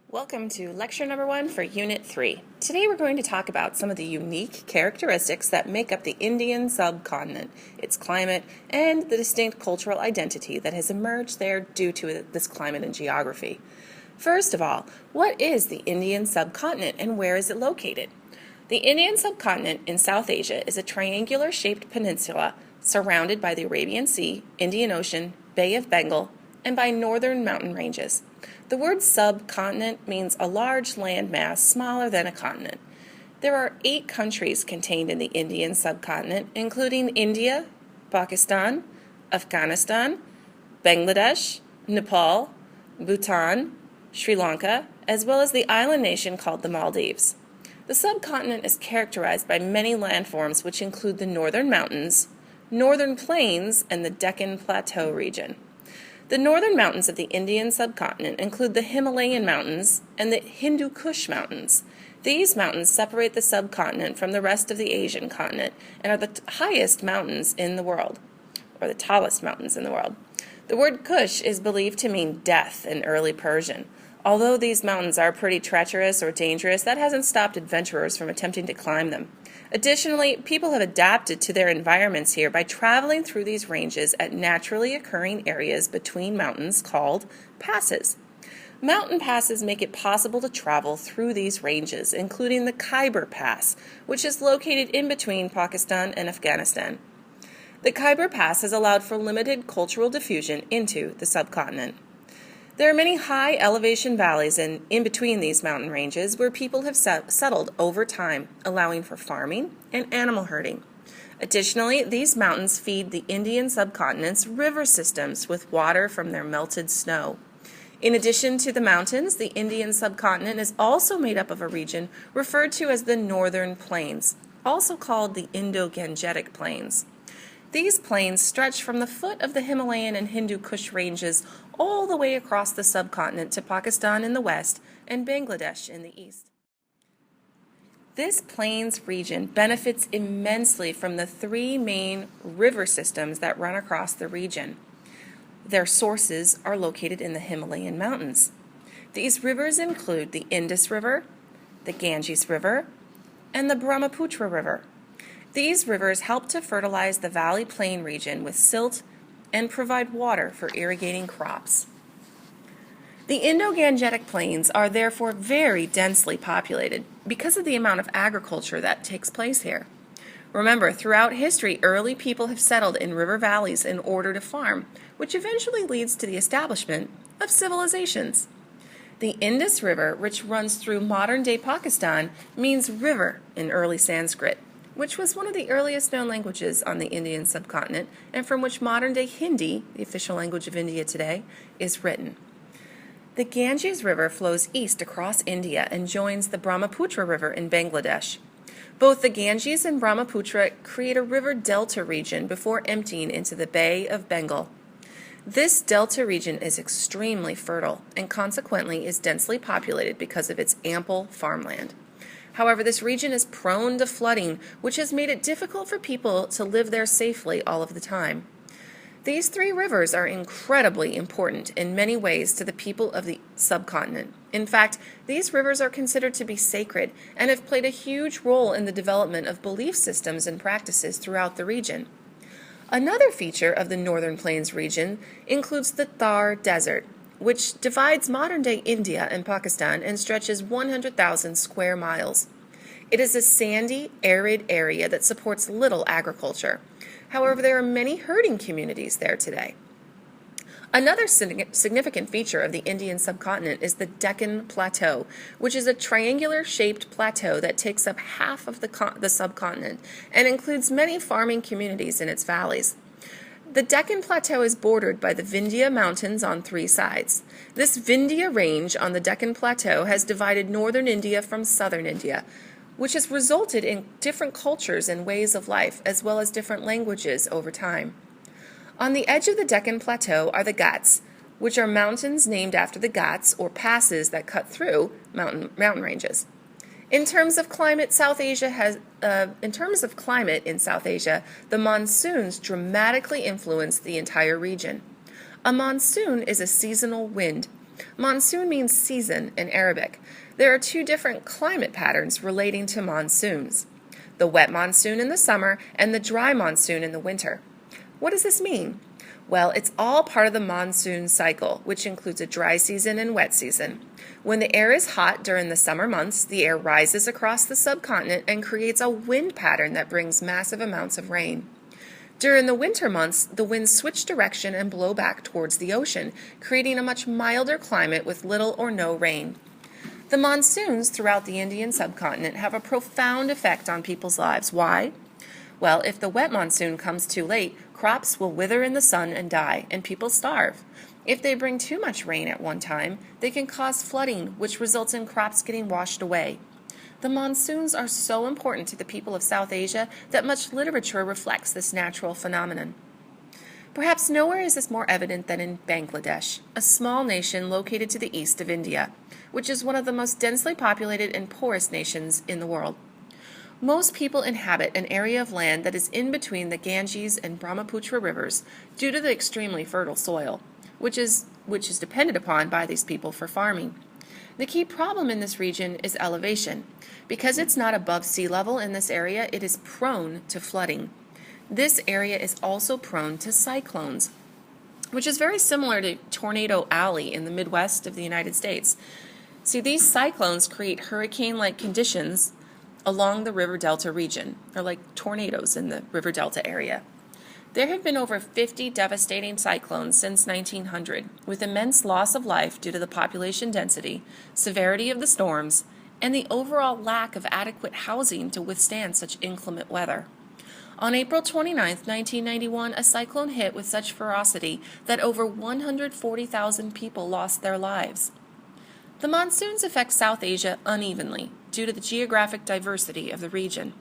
Welcome to lecture number 1 for Unit 3. Today we're going to talk about some of the unique characteristics that make up the Indian subcontinent, its climate, and the distinct cultural identity that has emerged there due to this climate and geography. First of all, what is the Indian subcontinent and where is it located? The Indian subcontinent in South Asia is a triangular-shaped peninsula surrounded by the Arabian Sea, Indian Ocean, Bay of Bengal, and by northern mountain ranges. The word subcontinent means a large landmass smaller than a continent. There are 8 countries contained in the Indian subcontinent, including India, Pakistan, Afghanistan, Bangladesh, Nepal, Bhutan, Sri Lanka, as well as the island nation called the Maldives. The subcontinent is characterized by many landforms which include the northern mountains, northern plains, and the Deccan Plateau region. The northern mountains of the Indian subcontinent include the Himalayan mountains and the Hindu Kush mountains. These mountains separate the subcontinent from the rest of the Asian continent and are the highest mountains in the world, or the tallest mountains in the world. The word Kush is believed to mean death in early Persian. Although these mountains are pretty treacherous or dangerous, that hasn't stopped adventurers from attempting to climb them. Additionally, people have adapted to their environments here by traveling through these ranges at naturally occurring areas between mountains called passes. Mountain passes make it possible to travel through these ranges, including the Khyber Pass, which is located in between Pakistan and Afghanistan. The Khyber Pass has allowed for limited cultural diffusion into the subcontinent. There are many high elevation valleys in between these mountain ranges where people have settled over time, allowing for farming and animal herding. Additionally, these mountains feed the Indian subcontinent's river systems with water from their melted snow. In addition to the mountains, the Indian subcontinent is also made up of a region referred to as the Northern Plains, also called the Indo-Gangetic Plains. These plains stretch from the foot of the Himalayan and Hindu Kush ranges all the way across the subcontinent to Pakistan in the west and Bangladesh in the east. This plains region benefits immensely from the 3 main river systems that run across the region. Their sources are located in the Himalayan mountains. These rivers include the Indus River, the Ganges River, and the Brahmaputra River. These rivers help to fertilize the valley plain region with silt and provide water for irrigating crops. The Indo-Gangetic Plains are therefore very densely populated because of the amount of agriculture that takes place here. Remember, throughout history, early people have settled in river valleys in order to farm, which eventually leads to the establishment of civilizations. The Indus River, which runs through modern-day Pakistan, means river in early Sanskrit, which was one of the earliest known languages on the Indian subcontinent and from which modern-day Hindi, the official language of India today, is written. The Ganges River flows east across India and joins the Brahmaputra River in Bangladesh. Both the Ganges and Brahmaputra create a river delta region before emptying into the Bay of Bengal. This delta region is extremely fertile and consequently is densely populated because of its ample farmland. However, this region is prone to flooding, which has made it difficult for people to live there safely all of the time. These 3 rivers are incredibly important in many ways to the people of the subcontinent. In fact, these rivers are considered to be sacred and have played a huge role in the development of belief systems and practices throughout the region. Another feature of the Northern Plains region includes the Thar Desert, which divides modern-day India and Pakistan and stretches 100,000 square miles. It is a sandy, arid area that supports little agriculture. However, there are many herding communities there today. Another significant feature of the Indian subcontinent is the Deccan Plateau, which is a triangular-shaped plateau that takes up half of the subcontinent and includes many farming communities in its valleys. The Deccan Plateau is bordered by the Vindhya Mountains on 3 sides. This Vindhya range on the Deccan Plateau has divided northern India from southern India, which has resulted in different cultures and ways of life, as well as different languages over time. On the edge of the Deccan Plateau are the Ghats, which are mountains named after the Ghats, or passes that cut through mountain ranges. In terms of climate in South Asia, the monsoons dramatically influence the entire region. A monsoon is a seasonal wind. Monsoon means season in Arabic. There are two different climate patterns relating to monsoons: the wet monsoon in the summer and the dry monsoon in the winter. What does this mean? Well, it's all part of the monsoon cycle, which includes a dry season and wet season. When the air is hot during the summer months, the air rises across the subcontinent and creates a wind pattern that brings massive amounts of rain. During the winter months, the winds switch direction and blow back towards the ocean, creating a much milder climate with little or no rain. The monsoons throughout the Indian subcontinent have a profound effect on people's lives. Why? Well, if the wet monsoon comes too late, crops will wither in the sun and die, and people starve. If they bring too much rain at one time, they can cause flooding, which results in crops getting washed away. The monsoons are so important to the people of South Asia that much literature reflects this natural phenomenon. Perhaps nowhere is this more evident than in Bangladesh, a small nation located to the east of India, which is one of the most densely populated and poorest nations in the world. Most people inhabit an area of land that is in between the Ganges and Brahmaputra rivers due to the extremely fertile soil, which is depended upon by these people for farming. The key problem in this region is elevation. Because it's not above sea level in this area, it is prone to flooding. This area is also prone to cyclones, which is very similar to Tornado Alley in the Midwest of the United States. See, these cyclones create hurricane-like conditions along the river delta region, or like tornadoes in the river delta area. There have been over 50 devastating cyclones since 1900, with immense loss of life due to the population density, severity of the storms, and the overall lack of adequate housing to withstand such inclement weather. On April 29, 1991, a cyclone hit with such ferocity that over 140,000 people lost their lives. The monsoons affect South Asia unevenly due to the geographic diversity of the region.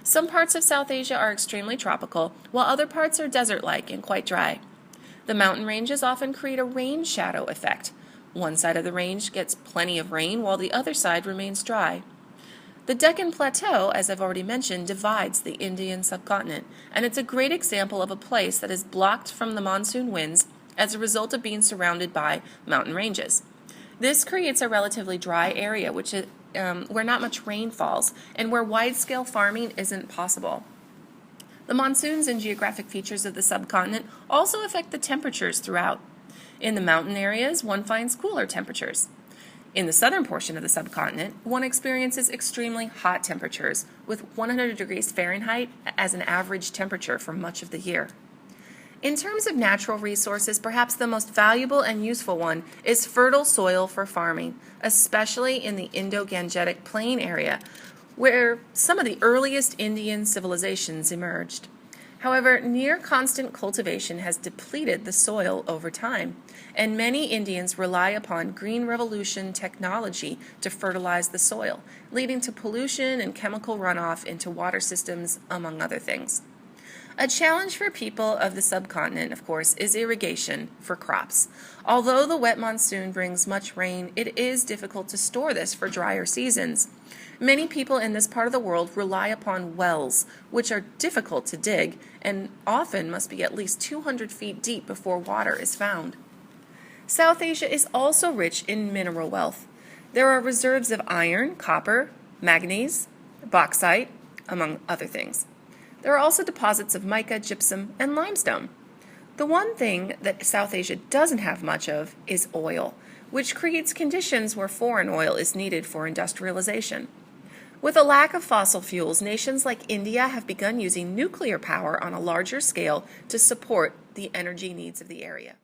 Some parts of South Asia are extremely tropical, while other parts are desert-like and quite dry. The mountain ranges often create a rain shadow effect. One side of the range gets plenty of rain while the other side remains dry. The Deccan Plateau, as I've already mentioned, divides the Indian subcontinent, and it's a great example of a place that is blocked from the monsoon winds as a result of being surrounded by mountain ranges. This creates a relatively dry area where not much rain falls and where wide-scale farming isn't possible. The monsoons and geographic features of the subcontinent also affect the temperatures throughout. In the mountain areas, one finds cooler temperatures. In the southern portion of the subcontinent, one experiences extremely hot temperatures, with 100 degrees Fahrenheit as an average temperature for much of the year. In terms of natural resources, perhaps the most valuable and useful one is fertile soil for farming, especially in the Indo-Gangetic Plain area, where some of the earliest Indian civilizations emerged. However, near constant cultivation has depleted the soil over time, and many Indians rely upon Green Revolution technology to fertilize the soil, leading to pollution and chemical runoff into water systems, among other things. A challenge for people of the subcontinent, of course, is irrigation for crops. Although the wet monsoon brings much rain, it is difficult to store this for drier seasons. Many people in this part of the world rely upon wells, which are difficult to dig and often must be at least 200 feet deep before water is found. South Asia is also rich in mineral wealth. There are reserves of iron, copper, manganese, bauxite, among other things. There are also deposits of mica, gypsum, and limestone. The one thing that South Asia doesn't have much of is oil, which creates conditions where foreign oil is needed for industrialization. With a lack of fossil fuels, nations like India have begun using nuclear power on a larger scale to support the energy needs of the area.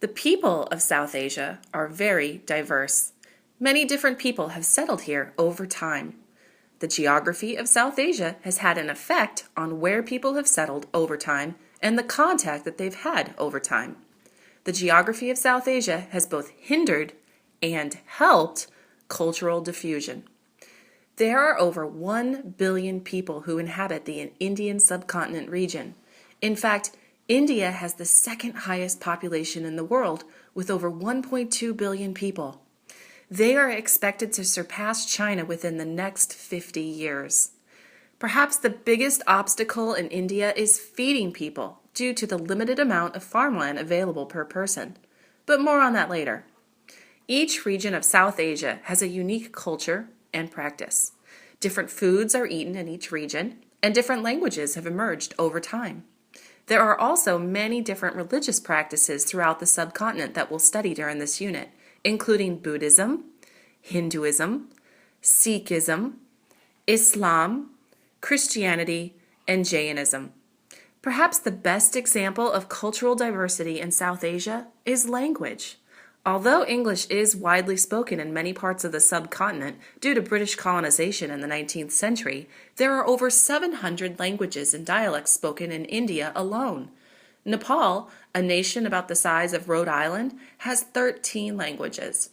The people of South Asia are very diverse. Many different people have settled here over time. The geography of South Asia has had an effect on where people have settled over time and the contact that they've had over time. The geography of South Asia has both hindered and helped cultural diffusion. There are over 1 billion people who inhabit the Indian subcontinent region. In fact, India has the second highest population in the world, with over 1.2 billion people. They are expected to surpass China within the next 50 years. Perhaps the biggest obstacle in India is feeding people due to the limited amount of farmland available per person. but more on that later. Each region of South Asia has a unique culture and practice. Different foods are eaten in each region, and different languages have emerged over time. There are also many different religious practices throughout the subcontinent that we'll study during this unit, including Buddhism, Hinduism, Sikhism, Islam, Christianity, and Jainism. Perhaps the best example of cultural diversity in South Asia is language. Although English is widely spoken in many parts of the subcontinent due to British colonization in the 19th century, there are over 700 languages and dialects spoken in India alone. Nepal, a nation about the size of Rhode Island, has 13 languages.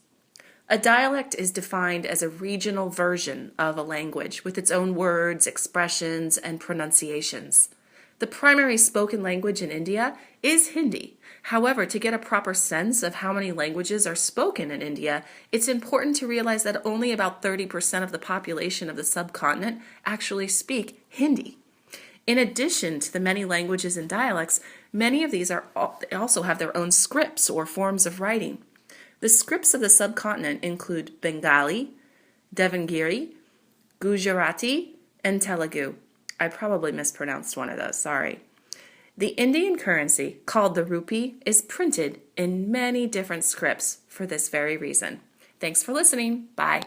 A dialect is defined as a regional version of a language with its own words, expressions, and pronunciations. The primary spoken language in India is Hindi. However, to get a proper sense of how many languages are spoken in India, it's important to realize that only about 30% of the population of the subcontinent actually speak Hindi. In addition to the many languages and dialects, many of these also have their own scripts or forms of writing. The scripts of the subcontinent include Bengali, Devangiri, Gujarati, and Telugu. I probably mispronounced one of those, sorry. The Indian currency, called the rupee, is printed in many different scripts for this very reason. Thanks for listening. Bye.